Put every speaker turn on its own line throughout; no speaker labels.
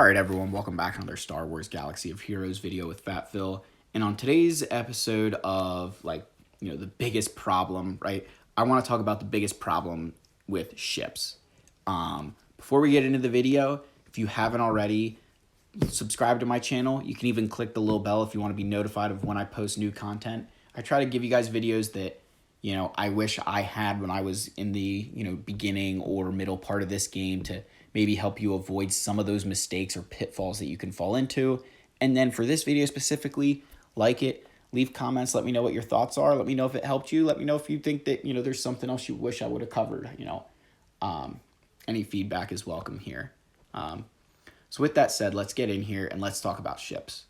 Alright everyone, welcome back to another Star Wars Galaxy of Heroes video with Fat Phil. And on today's episode of, the biggest problem, right? I want to talk about the biggest problem with ships. Before we get into the video, if you haven't already, subscribe to my channel. You can even click the little bell if you want to be notified of when I post new content. I try to give you guys videos that, I wish I had when I was in the, beginning or middle part of this game to maybe help you avoid some of those mistakes or pitfalls that you can fall into. And then for this video specifically, like it, leave comments, let me know what your thoughts are. Let me know if it helped you. Let me know if you think that, there's something else you wish I would have covered, any feedback is welcome here. So with that said, let's get in here and let's talk about ships.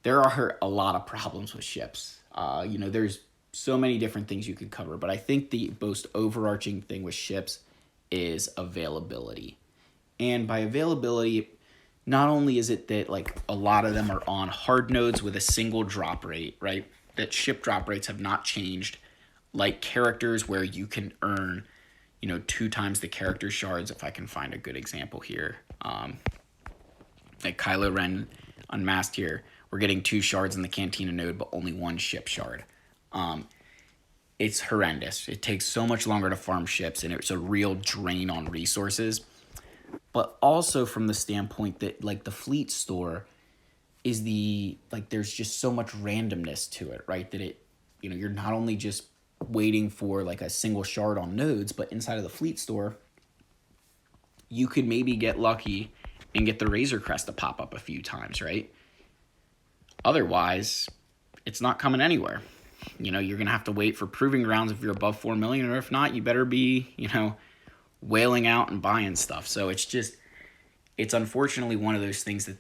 There are a lot of problems with ships. There's so many different things you could cover, but I think the most overarching thing with ships is availability. And by availability, not only is it that a lot of them are on hard nodes with a single drop rate, right? That ship drop rates have not changed, like characters where you can earn, 2 times the character shards, if I can find a good example here. Like Kylo Ren Unmasked here, we're getting 2 shards in the Cantina node, but only 1 ship shard. It's horrendous. It takes so much longer to farm ships, and it's a real drain on resources. But also from the standpoint that, the fleet store is there's just so much randomness to it, right? That you're not only just waiting for, a single shard on nodes, but inside of the fleet store, you could maybe get lucky and get the Razor Crest to pop up a few times, right? Otherwise, it's not coming anywhere. You're going to have to wait for proving grounds if you're above 4 million, or if not, you better be, whaling out and buying stuff. So it's unfortunately one of those things that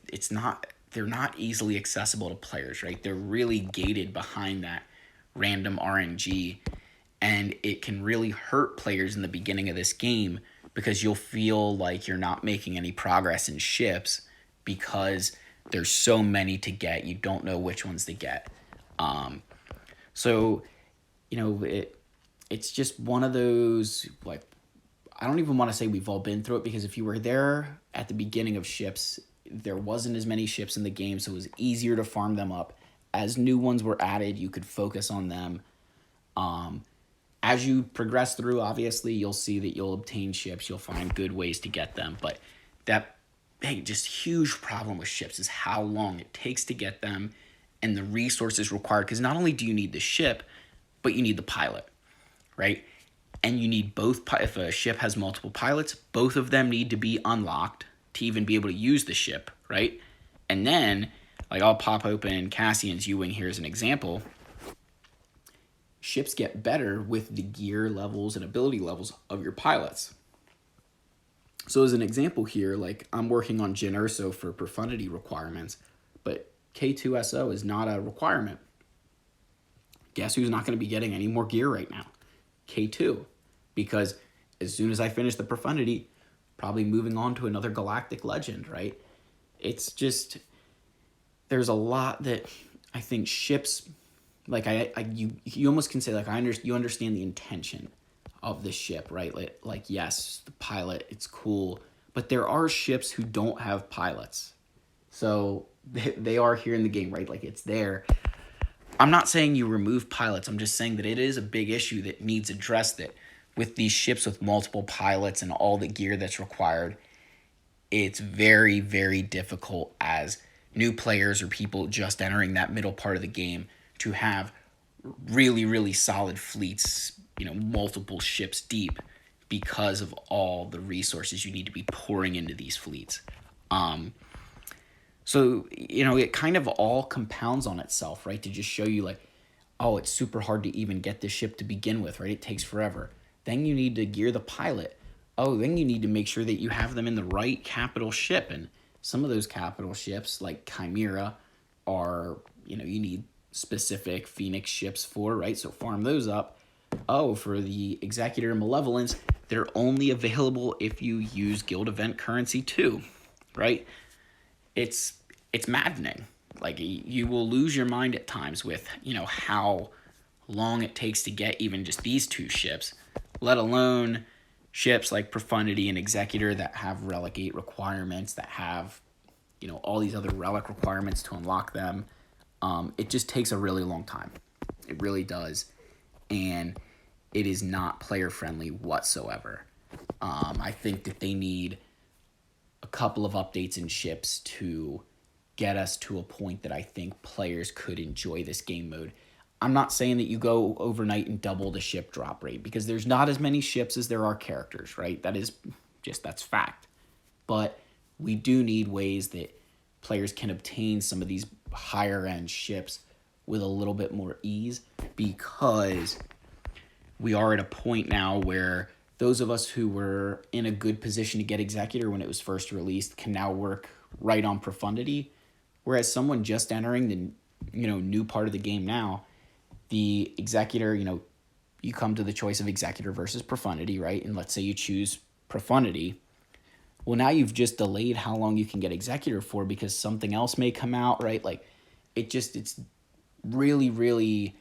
they're not easily accessible to players, right? They're really gated behind that random RNG, and it can really hurt players in the beginning of this game because you'll feel like you're not making any progress in ships because there's so many to get. You don't know which ones to get. So, it's just one of those, I don't even want to say we've all been through it, because if you were there at the beginning of ships, there wasn't as many ships in the game, so it was easier to farm them up. As new ones were added, you could focus on them. As you progress through, obviously, you'll see that you'll obtain ships. You'll find good ways to get them, but just huge problem with ships is how long it takes to get them and the resources required, because not only do you need the ship, but you need the pilot, right? And you need both. If a ship has multiple pilots, both of them need to be unlocked to even be able to use the ship, right? And then, I'll pop open Cassian's U-Wing here as an example. Ships get better with the gear levels and ability levels of your pilots. So as an example here, I'm working on Jyn Erso for profundity requirements, but K2SO is not a requirement. Guess who's not going to be getting any more gear right now? K2. Because as soon as I finish the profundity, probably moving on to another galactic legend, right? It's just, there's a lot that I think ships, you almost can say, you understand the intention of the ship, right? Yes, the pilot, it's cool, but there are ships who don't have pilots. So they are here in the game, right? It's there. I'm not saying you remove pilots. I'm just saying that it is a big issue that needs addressed, that with these ships with multiple pilots and all the gear that's required, it's very, very difficult as new players or people just entering that middle part of the game to have really, really solid fleets, multiple ships deep, because of all the resources you need to be pouring into these fleets. So, it kind of all compounds on itself, right? To just show you it's super hard to even get this ship to begin with, right? It takes forever. Then you need to gear the pilot. Then you need to make sure that you have them in the right capital ship. And some of those capital ships, like Chimera, are, you need specific Phoenix ships for, right? So farm those up. For the Executor and Malevolence, they're only available if you use guild event currency too, right? It's maddening. You will lose your mind at times with, how long it takes to get even just these 2 ships, let alone ships like Profundity and Executor that have relegate requirements, that have, you know, all these other relic requirements to unlock them, it just takes a really long time. It really does. And it is not player friendly whatsoever. I think that they need a couple of updates in ships to get us to a point that I think players could enjoy this game mode. I'm not saying that you go overnight and double the ship drop rate, because there's not as many ships as there are characters, right? That's fact. But we do need ways that players can obtain some of these higher end ships with a little bit more ease, because we are at a point now where those of us who were in a good position to get Executor when it was first released can now work right on Profundity, whereas someone just entering the new part of the game now, the Executor, you come to the choice of Executor versus Profundity, right? And let's say you choose Profundity. Well, now you've just delayed how long you can get Executor for, because something else may come out, right? Like, it's really, really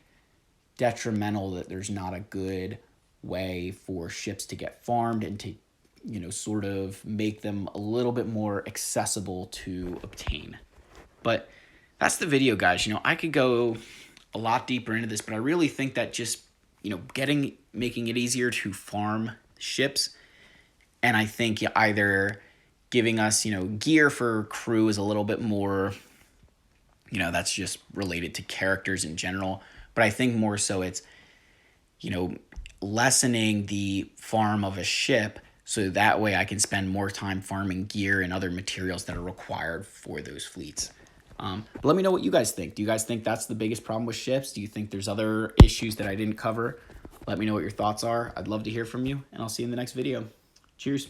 detrimental that there's not a good way for ships to get farmed and to, sort of make them a little bit more accessible to obtain. But that's the video, guys. I could go a lot deeper into this, but I really think that just, making it easier to farm ships, and I think either giving us, gear for crew is a little bit more, that's just related to characters in general. But I think more so it's, lessening the farm of a ship, so that way I can spend more time farming gear and other materials that are required for those fleets. But let me know what you guys think. Do you guys think that's the biggest problem with ships? Do you think there's other issues that I didn't cover? Let me know what your thoughts are. I'd love to hear from you, and I'll see you in the next video. Cheers.